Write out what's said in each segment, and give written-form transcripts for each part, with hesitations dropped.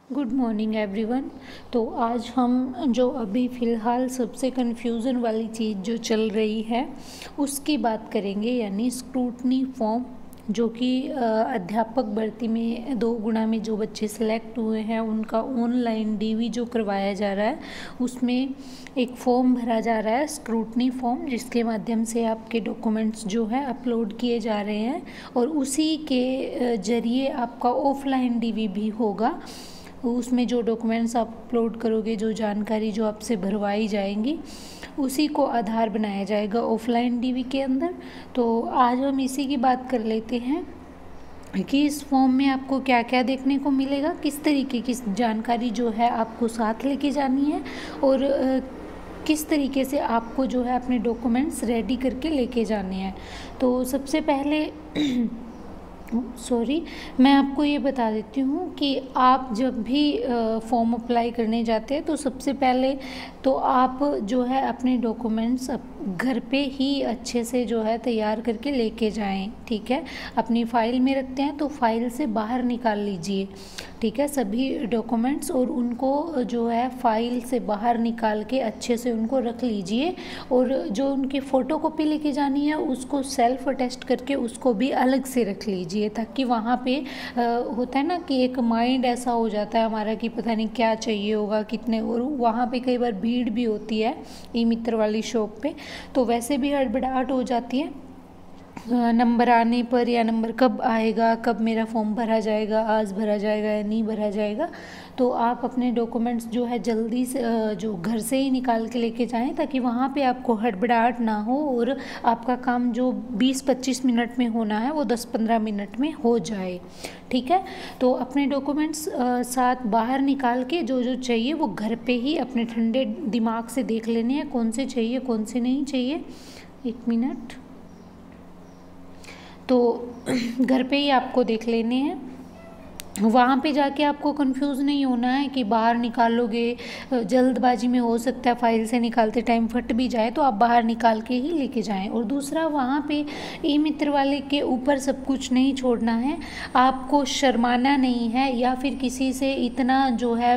Good morning everyone. तो आज हम जो अभी फ़िलहाल सबसे कन्फ्यूज़न वाली चीज़ जो चल रही है उसकी बात करेंगे, यानी स्क्रूटनी फॉर्म, जो कि अध्यापक भर्ती में 2 गुणा में जो बच्चे सेलेक्ट हुए हैं उनका ऑनलाइन डीवी जो करवाया जा रहा है उसमें एक फॉर्म भरा जा रहा है, स्क्रूटनी फॉर्म, जिसके माध्यम से आपके डॉक्यूमेंट्स जो है अपलोड किए जा रहे हैं और उसी के ज़रिए आपका ऑफलाइन डीवी भी होगा। उसमें जो डॉक्यूमेंट्स आप अपलोड करोगे, जो जानकारी जो आपसे भरवाई जाएंगी, उसी को आधार बनाया जाएगा ऑफलाइन डीवी के अंदर। तो आज हम इसी की बात कर लेते हैं कि इस फॉर्म में आपको क्या क्या देखने को मिलेगा, किस तरीके की जानकारी जो है आपको साथ लेके जानी है और किस तरीके से आपको जो है अपने डॉक्यूमेंट्स रेडी करके लेके जाने हैं। तो सबसे पहले मैं आपको ये बता देती हूँ कि आप जब भी फॉर्म अप्लाई करने जाते हैं तो सबसे पहले तो आप जो है अपने डॉक्यूमेंट्स घर पे ही अच्छे से जो है तैयार करके लेके जाएं। ठीक है, अपनी फ़ाइल में रखते हैं तो फाइल से बाहर निकाल लीजिए। ठीक है, सभी डॉक्यूमेंट्स और उनको जो है फ़ाइल से बाहर निकाल के अच्छे से उनको रख लीजिए और जो उनकी फ़ोटोकॉपी लेके जानी है उसको सेल्फ अटेस्ट करके उसको भी अलग से रख लीजिए, ताकि वहाँ पे होता है ना कि एक माइंड ऐसा हो जाता है हमारा कि पता नहीं क्या चाहिए होगा कितने, और वहाँ पे कई बार भीड़ भी होती है ई मित्र वाली शॉप पे, तो वैसे भी हड़बड़ाहट हो जाती है नंबर आने पर, या नंबर कब आएगा, कब मेरा फॉर्म भरा जाएगा, आज भरा जाएगा या नहीं भरा जाएगा। तो आप अपने डॉक्यूमेंट्स जो है जल्दी से जो घर से ही निकाल के लेके जाएं, ताकि वहाँ पे आपको हड़बड़ाहट ना हो और आपका काम जो 20-25 मिनट में होना है वो 10-15 मिनट में हो जाए। ठीक है, तो अपने डॉक्यूमेंट्स साथ बाहर निकाल के जो जो चाहिए वो घर पे ही अपने ठंडे दिमाग से देख लेने हैं, कौन से चाहिए कौन से नहीं चाहिए। 1 मिनट। तो घर पे ही आपको देख लेने हैं, वहाँ पे जाके आपको कंफ्यूज नहीं होना है कि बाहर निकालोगे, जल्दबाजी में हो सकता है फाइल से निकालते टाइम फट भी जाए, तो आप बाहर निकाल के ही लेके जाएं। और दूसरा, वहाँ पे ई मित्र वाले के ऊपर सब कुछ नहीं छोड़ना है, आपको शर्माना नहीं है या फिर किसी से इतना जो है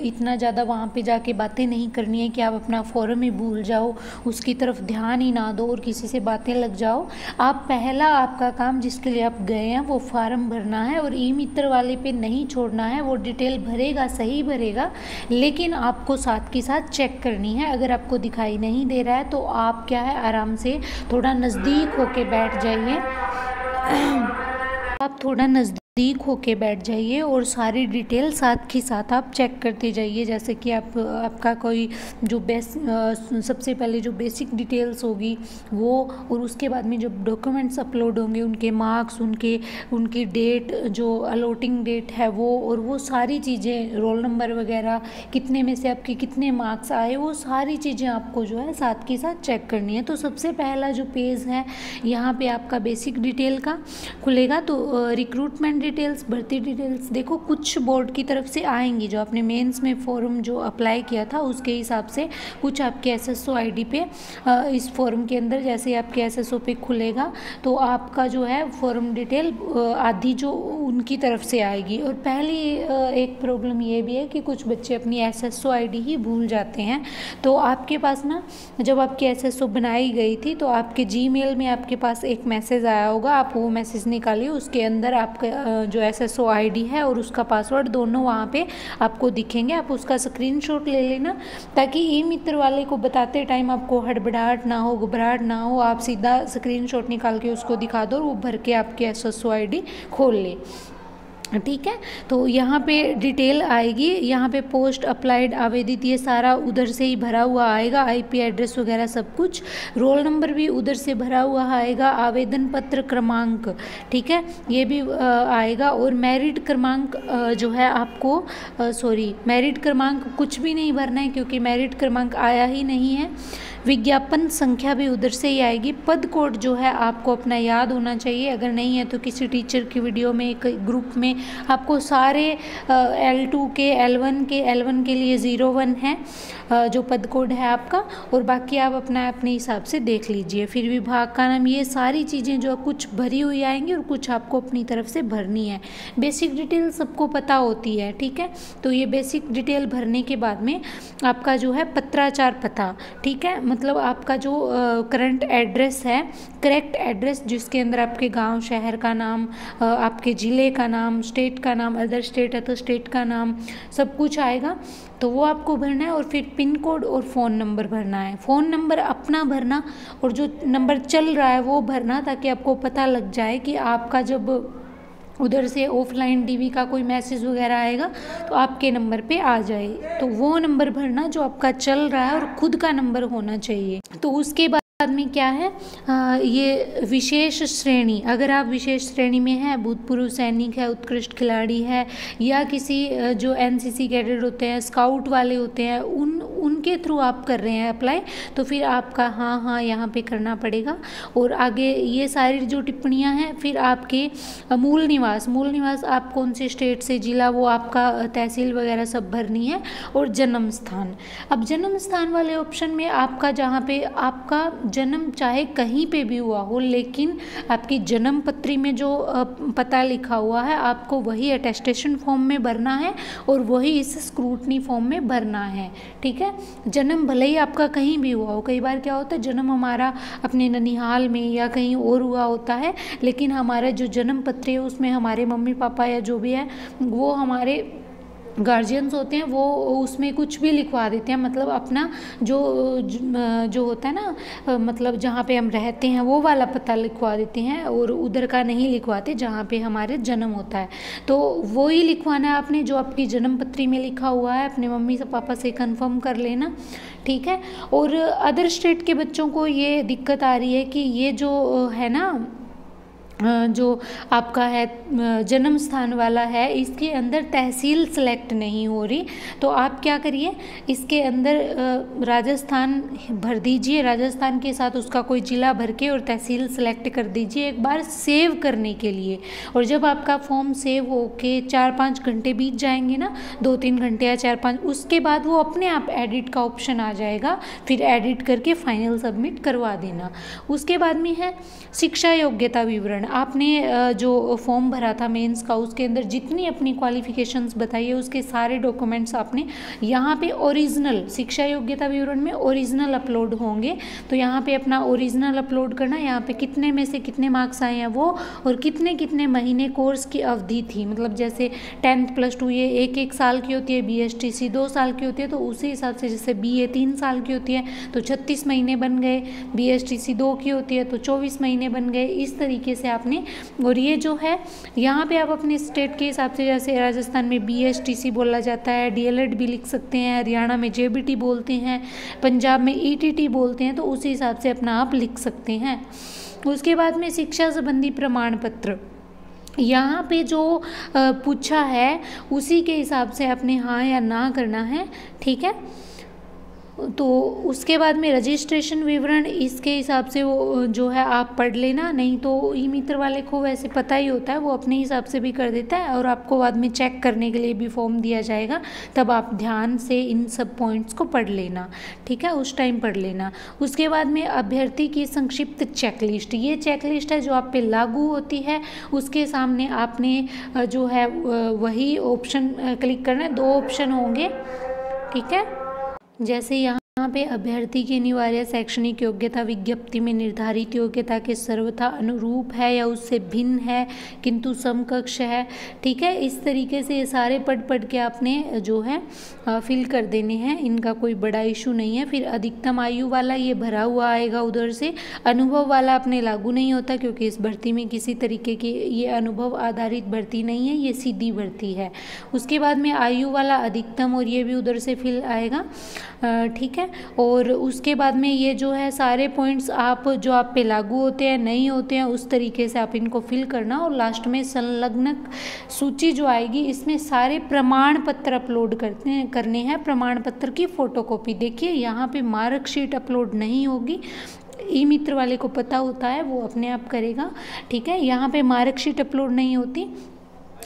इतना ज़्यादा वहाँ पे जाके बातें नहीं करनी है कि आप अपना फॉर्म ही भूल जाओ, उसकी तरफ ध्यान ही ना दो और किसी से बातें लग जाओ। आप पहला आपका काम जिसके लिए आप गए हैं वो फार्म भरना है और ई मित्र वाले पे नहीं छोड़ना है। वो डिटेल भरेगा, सही भरेगा, लेकिन आपको साथ के साथ चेक करनी है। अगर आपको दिखाई नहीं दे रहा है तो आप क्या है, आराम से थोड़ा नज़दीक होके बैठ जाइए आप थोड़ा नज़दीक होके बैठ जाइए और सारी डिटेल साथ के साथ आप चेक करते जाइए। जैसे कि आपका कोई जो सबसे पहले जो बेसिक डिटेल्स होगी वो, और उसके बाद में जब डॉक्यूमेंट्स अपलोड होंगे उनके मार्क्स, उनकी डेट, जो अलॉटिंग डेट है वो, और वो सारी चीज़ें, रोल नंबर वगैरह, कितने में से आपके कितने मार्क्स आए, वो सारी चीज़ें आपको जो है साथ के साथ चेक करनी है। तो सबसे पहला जो पेज है यहाँ पे आपका बेसिक डिटेल का खुलेगा। तो रिक्रूटमेंट डिटेल्स, भर्ती डिटेल्स, देखो कुछ बोर्ड की तरफ से आएंगी, जो आपने मेंस में फॉर्म जो अप्लाई किया था उसके हिसाब से कुछ आपके एसएसओ आईडी पे इस फॉर्म के अंदर जैसे आपके एसएसओ पे खुलेगा तो आपका जो है फॉर्म डिटेल आधी जो उनकी तरफ से आएगी। और पहली एक प्रॉब्लम ये भी है कि कुछ बच्चे अपनी एसएसओ आईडी ही भूल जाते हैं। तो आपके पास ना, जब आपकी एसएसओ बनाई गई थी तो आपके जीमेल में आपके पास एक मैसेज आया होगा, आप वो मैसेज निकालिए, उसके अंदर आपका जो एसएसओ आईडी है और उसका पासवर्ड दोनों वहाँ पे आपको दिखेंगे। आप उसका स्क्रीनशॉट ले लेना, ताकि ई मित्र वाले को बताते टाइम आपको हड़बड़ाहट ना हो, घबराहट ना हो, आप सीधा स्क्रीनशॉट निकाल के उसको दिखा दो और वो भर के आपके एसएसओ आईडी खोल ले। ठीक है, तो यहाँ पे डिटेल आएगी, यहाँ पे पोस्ट अप्लाइड, आवेदित, ये सारा उधर से ही भरा हुआ आएगा, आईपी एड्रेस वगैरह सब कुछ, रोल नंबर भी उधर से भरा हुआ आएगा, आवेदन पत्र क्रमांक, ठीक है, ये भी आएगा। और मेरिट क्रमांक जो है आपको मेरिट क्रमांक कुछ भी नहीं भरना है, क्योंकि मेरिट क्रमांक आया ही नहीं है। विज्ञापन संख्या भी उधर से ही आएगी। पद कोड जो है आपको अपना याद होना चाहिए, अगर नहीं है तो किसी टीचर की वीडियो में एक ग्रुप में आपको सारे L2 के L1 के लिए 01 है जो पद कोड है आपका, और बाकी आप अपने हिसाब से देख लीजिए। फिर विभाग का नाम, ये सारी चीज़ें जो कुछ भरी हुई आएंगी और कुछ आपको अपनी तरफ से भरनी है। बेसिक डिटेल सबको पता होती है, ठीक है। तो ये बेसिक डिटेल भरने के बाद में आपका जो है पत्राचार पता, ठीक है, मतलब आपका जो करंट एड्रेस है, करेक्ट एड्रेस जिसके अंदर आपके गांव शहर का नाम, आपके ज़िले का नाम, स्टेट का नाम, अदर स्टेट है तो स्टेट का नाम, सब कुछ आएगा, तो वो आपको भरना है। और फिर पिन कोड और फ़ोन नंबर भरना है। फ़ोन नंबर अपना भरना और जो नंबर चल रहा है वो भरना, ताकि आपको पता लग जाए कि आपका जब उधर से ऑफलाइन डीवी का कोई मैसेज वगैरह आएगा तो आपके नंबर पे आ जाए। तो वो नंबर भरना जो आपका चल रहा है और खुद का नंबर होना चाहिए। तो उसके बाद में क्या है, ये विशेष श्रेणी, अगर आप विशेष श्रेणी में हैं, भूतपूर्व सैनिक है, उत्कृष्ट खिलाड़ी है, या किसी जो एनसीसी कैडेट होते हैं, स्काउट वाले होते हैं, उनके थ्रू आप कर रहे हैं अप्लाई, तो फिर आपका हाँ यहाँ पे करना पड़ेगा। और आगे ये सारी जो टिप्पणियाँ हैं, फिर आपके मूल निवास आप कौन से स्टेट से, जिला, वो आपका तहसील वगैरह सब भरनी है। और जन्म स्थान, अब जन्म स्थान वाले ऑप्शन में आपका जहाँ पे आपका जन्म चाहे कहीं पे भी हुआ हो, लेकिन आपकी जन्म पत्री में जो पता लिखा हुआ है आपको वही अटेस्टेशन फॉर्म में भरना है और वही इस स्क्रूटनी फॉर्म में भरना है, ठीक है। जन्म भले ही आपका कहीं भी हुआ हो, कई बार क्या होता है जन्म हमारा अपने ननिहाल में या कहीं और हुआ होता है, लेकिन हमारा जो जन्म पत्र है उसमें हमारे मम्मी पापा या जो भी है वो हमारे गार्जियंस होते हैं, वो उसमें कुछ भी लिखवा देते हैं, मतलब अपना जो होता है ना, मतलब जहाँ पे हम रहते हैं वो वाला पता लिखवा देते हैं, और उधर का नहीं लिखवाते जहाँ पे हमारे जन्म होता है। तो वो ही लिखवाना है आपने जो आपकी जन्म पत्री में लिखा हुआ है, अपने मम्मी से पापा से कंफर्म कर लेना, ठीक है। और अदर स्टेट के बच्चों को ये दिक्कत आ रही है कि ये जो है ना, जो आपका है जन्म स्थान वाला है, इसके अंदर तहसील सेलेक्ट नहीं हो रही। तो आप क्या करिए, इसके अंदर राजस्थान भर दीजिए, राजस्थान के साथ उसका कोई ज़िला भर के और तहसील सेलेक्ट कर दीजिए एक बार सेव करने के लिए। और जब आपका फॉर्म सेव हो के 4-5 घंटे बीत जाएंगे ना, 2-3 घंटे या 4-5, उसके बाद वो अपने आप एडिट का ऑप्शन आ जाएगा, फिर एडिट करके फाइनल सबमिट करवा देना। उसके बाद में है शिक्षा योग्यता विवरण। आपने जो फॉर्म भरा था मेंस का, उसके अंदर जितनी अपनी क्वालिफिकेशंस बताई है उसके सारे डॉक्यूमेंट्स आपने यहाँ पे ओरिजिनल, शिक्षा योग्यता विवरण में ओरिजिनल अपलोड होंगे, तो यहाँ पे अपना ओरिजिनल अपलोड करना। यहाँ पे कितने में से कितने मार्क्स आए हैं वो, और कितने कितने महीने कोर्स की अवधि थी, मतलब जैसे 10th +2 ये 1-1 साल की होती है, BSTC 2 साल की होती है, तो उसी हिसाब से जैसे BA 3 साल की होती है तो 36 महीने बन गए, BSTC 2 की होती है तो 24 महीने बन गए, इस तरीके से आपने। और ये जो है यहाँ पे आप अपने स्टेट के हिसाब से, जैसे राजस्थान में BSTC बोला जाता है, DLED भी लिख सकते हैं, हरियाणा में JBT बोलते हैं, पंजाब में ETT बोलते हैं, तो उसी हिसाब से अपना आप लिख सकते हैं। उसके बाद में शिक्षा संबंधी प्रमाण पत्र, यहाँ पे जो पूछा है उसी के हिसाब से अपने हाँ या ना करना है, ठीक है। तो उसके बाद में रजिस्ट्रेशन विवरण, इसके हिसाब से वो जो है आप पढ़ लेना, नहीं तो ई मित्र वाले को वैसे पता ही होता है, वो अपने हिसाब से भी कर देता है, और आपको बाद में चेक करने के लिए भी फॉर्म दिया जाएगा, तब आप ध्यान से इन सब पॉइंट्स को पढ़ लेना, ठीक है, उस टाइम पढ़ लेना। उसके बाद में अभ्यर्थी की संक्षिप्त चेकलिस्ट, ये चेकलिस्ट है जो आप पे लागू होती है, उसके सामने आपने जो है वही ऑप्शन क्लिक करना है। 2 ऑप्शन होंगे, ठीक है, जैसे यहाँ पे अभ्यर्थी की अनिवार्य शैक्षणिक योग्यता विज्ञप्ति में निर्धारित योग्यता के सर्वथा अनुरूप है या उससे भिन्न है किंतु समकक्ष है, ठीक है। इस तरीके से ये सारे पढ़ के आपने जो है फिल कर देने हैं, इनका कोई बड़ा इशू नहीं है। फिर अधिकतम आयु वाला ये भरा हुआ आएगा उधर से, अनुभव वाला अपने लागू नहीं होता क्योंकि इस भर्ती में किसी तरीके की ये अनुभव आधारित भर्ती नहीं है, ये सीधी भर्ती है। उसके बाद में आयु वाला अधिकतम, और ये भी उधर से फिल आएगा, ठीक है। है। और उसके बाद में ये जो है सारे पॉइंट्स आप जो आप पे लागू होते हैं नहीं होते हैं उस तरीके से आप इनको फिल करना। और लास्ट में संलग्न सूची जो आएगी इसमें सारे प्रमाण पत्र अपलोड करने हैं, प्रमाण पत्र की फ़ोटोकॉपी। देखिए यहाँ पे मार्कशीट अपलोड नहीं होगी, ई मित्र वाले को पता होता है वो अपने आप करेगा, ठीक है। यहाँ पे मार्कशीट अपलोड नहीं होती,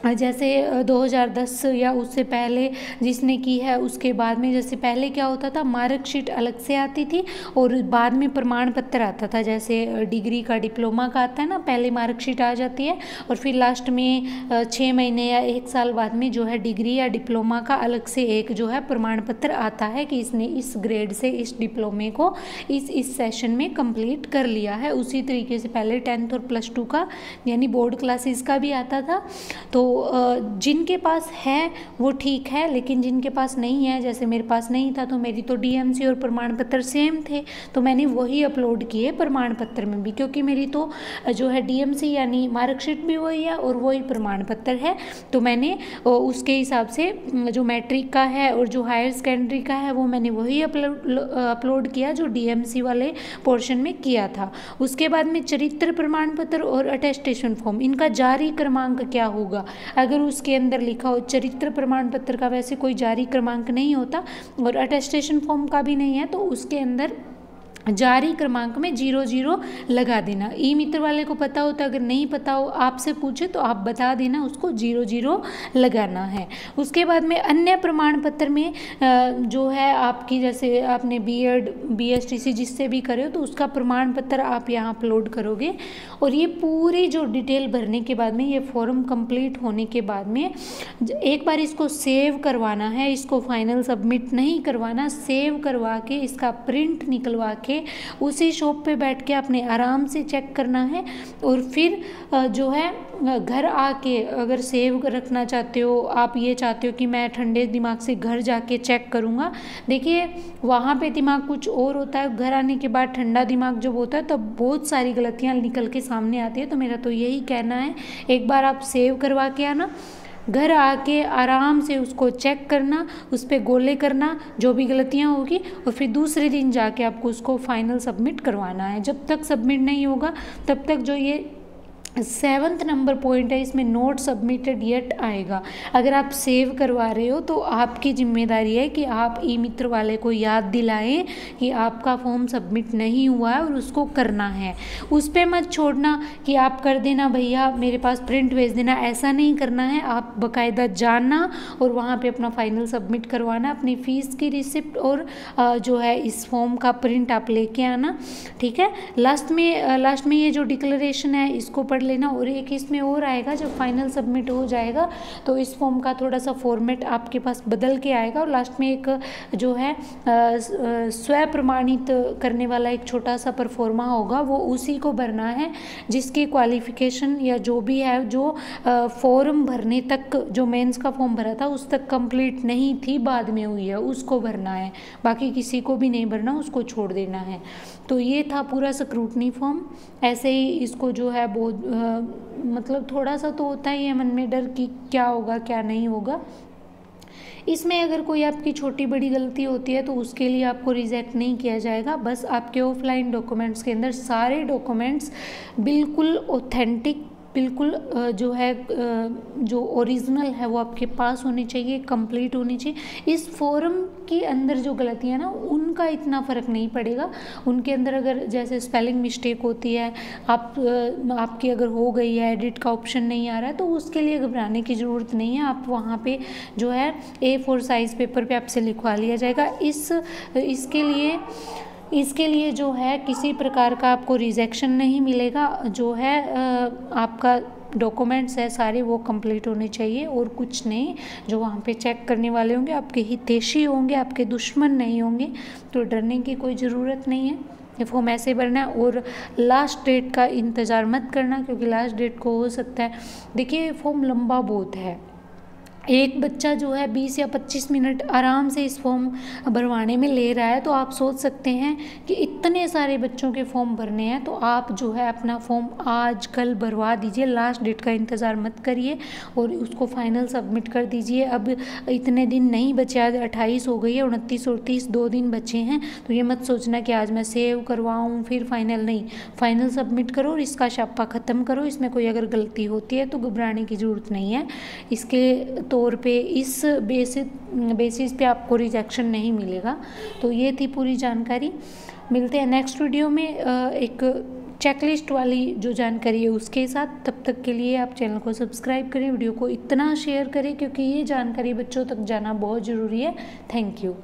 जैसे 2010 या उससे पहले जिसने की है उसके बाद में, जैसे पहले क्या होता था मार्कशीट अलग से आती थी और बाद में प्रमाण पत्र आता था, जैसे डिग्री का डिप्लोमा का आता है ना, पहले मार्कशीट आ जाती है और फिर लास्ट में 6 महीने या 1 साल बाद में जो है डिग्री या डिप्लोमा का अलग से एक जो है प्रमाण पत्र आता है कि इसने इस ग्रेड से इस डिप्लोमे को इस सेशन में कंप्लीट कर लिया है। उसी तरीके से पहले 10th और +2 का यानी बोर्ड क्लासेस का भी आता था। तो जिनके पास है वो ठीक है, लेकिन जिनके पास नहीं है, जैसे मेरे पास नहीं था तो मेरी तो डीएमसी और प्रमाण पत्र सेम थे तो मैंने वही अपलोड किए प्रमाण पत्र में भी, क्योंकि मेरी तो जो है डीएमसी यानी मार्कशीट भी वही है और वही प्रमाण पत्र है। तो मैंने उसके हिसाब से जो मैट्रिक का है और जो हायर सेकेंडरी का है वो मैंने वही अपलोड किया जो डीएमसी वाले पोर्शन में किया था। उसके बाद में चरित्र प्रमाण पत्र और अटेस्टेशन फॉर्म, इनका जारी क्रमांक क्या होगा, अगर उसके अंदर लिखा हो चरित्र प्रमाण पत्र का वैसे कोई जारी क्रमांक नहीं होता और अटेस्टेशन फॉर्म का भी नहीं है तो उसके अंदर जारी क्रमांक में 00 लगा देना। ई मित्र वाले को पता होता, अगर नहीं पता हो आपसे पूछे तो आप बता देना उसको 00 लगाना है। उसके बाद में अन्य प्रमाण पत्र में जो है आपकी, जैसे आपने बीएड बीएसटीसी जिससे भी करे हो तो उसका प्रमाण पत्र आप यहाँ अपलोड करोगे। और ये पूरी जो डिटेल भरने के बाद में, ये फॉर्म कंप्लीट होने के बाद में एक बार इसको सेव करवाना है, इसको फाइनल सबमिट नहीं करवाना, सेव करवा के इसका प्रिंट निकलवा के उसी शॉप पे बैठ के आपने आराम से चेक करना है। और फिर जो है घर आके अगर सेव रखना चाहते हो, आप ये चाहते हो कि मैं ठंडे दिमाग से घर जाके चेक करूँगा, देखिए वहाँ पे दिमाग कुछ और होता है, घर आने के बाद ठंडा दिमाग जब होता है तब बहुत सारी गलतियाँ निकल के सामने आती है। तो मेरा तो यही कहना है, एक बार आप सेव करवा के आना, घर आके आराम से उसको चेक करना, उस पर गोले करना जो भी गलतियाँ होगी, और फिर दूसरे दिन जाके आपको उसको फाइनल सबमिट करवाना है। जब तक सबमिट नहीं होगा तब तक जो ये 7th नंबर पॉइंट है इसमें नोट सबमिटेड येट आएगा। अगर आप सेव करवा रहे हो तो आपकी जिम्मेदारी है कि आप ई मित्र वाले को याद दिलाएं कि आपका फॉर्म सबमिट नहीं हुआ है और उसको करना है। उस पर मत छोड़ना कि आप कर देना भैया मेरे पास प्रिंट भेज देना, ऐसा नहीं करना है। आप बाकायदा जाना और वहाँ पे अपना फाइनल सबमिट करवाना, अपनी फ़ीस की रिसिप्ट और जो है इस फॉर्म का प्रिंट आप लेके आना, ठीक है। लास्ट में ये जो डिक्लेरेशन है इसको पढ़ लेना। और एक इसमें और आएगा, जब फाइनल सबमिट हो जाएगा तो इस फॉर्म का थोड़ा सा फॉर्मेट आपके पास बदल के आएगा और लास्ट में एक जो है स्व प्रमाणित करने वाला एक छोटा सा परफॉर्मा होगा, वो उसी को भरना है जिसकी क्वालिफिकेशन या जो भी है, जो फॉर्म भरने तक, जो मेंस का फॉर्म भरा था उस तक कंप्लीट नहीं थी, बाद में हुई है, उसको भरना है। बाकी किसी को भी नहीं भरना, उसको छोड़ देना है। तो ये था पूरा स्क्रूटनी फॉर्म। ऐसे ही इसको जो है बहुत मतलब थोड़ा सा तो होता ही है मन में डर कि क्या होगा क्या नहीं होगा। इसमें अगर कोई आपकी छोटी बड़ी गलती होती है तो उसके लिए आपको रिजेक्ट नहीं किया जाएगा। बस आपके ऑफलाइन डॉक्यूमेंट्स के अंदर सारे डॉक्यूमेंट्स बिल्कुल ऑथेंटिक, बिल्कुल जो है जो ओरिजिनल है वो आपके पास होनी चाहिए, कंप्लीट होनी चाहिए। इस फॉर्म के अंदर जो गलतियाँ ना उनका इतना फ़र्क नहीं पड़ेगा। उनके अंदर अगर जैसे स्पेलिंग मिस्टेक होती है, आपकी अगर हो गई है, एडिट का ऑप्शन नहीं आ रहा है, तो उसके लिए घबराने की ज़रूरत नहीं है। आप वहाँ पे जो है A4 साइज़ पेपर पे आपसे लिखवा लिया जाएगा। इसके लिए जो है किसी प्रकार का आपको रिजेक्शन नहीं मिलेगा। जो है आपका डॉक्यूमेंट्स है सारे वो कंप्लीट होने चाहिए और कुछ नहीं। जो वहाँ पे चेक करने वाले होंगे आपके हितैषी होंगे, आपके दुश्मन नहीं होंगे, तो डरने की कोई ज़रूरत नहीं है। ये फॉर्म ऐसे भरना है और लास्ट डेट का इंतज़ार मत करना, क्योंकि लास्ट डेट को हो सकता है, देखिए फॉर्म लंबा बहुत है। एक बच्चा जो है 20 या 25 मिनट आराम से इस फॉर्म भरवाने में ले रहा है, तो आप सोच सकते हैं कि इतने सारे बच्चों के फॉर्म भरने हैं, तो आप जो है अपना फॉर्म आज कल भरवा दीजिए, लास्ट डेट का इंतज़ार मत करिए और उसको फाइनल सबमिट कर दीजिए। अब इतने दिन नहीं बचे, आज 28 हो गई है, 29 और 30 2 दिन बचे हैं, तो ये मत सोचना कि आज मैं सेव करवाऊँ फिर फाइनल, नहीं, फाइनल सबमिट करो और इसका छापा ख़त्म करो। इसमें कोई अगर गलती होती है तो घबराने की ज़रूरत नहीं है। इसके तौर पे इस बेसिस पे आपको रिजेक्शन नहीं मिलेगा। तो ये थी पूरी जानकारी। मिलते हैं नेक्स्ट वीडियो में एक चेकलिस्ट वाली जो जानकारी है उसके साथ। तब तक के लिए आप चैनल को सब्सक्राइब करें, वीडियो को इतना शेयर करें क्योंकि ये जानकारी बच्चों तक जाना बहुत ज़रूरी है। Thank you.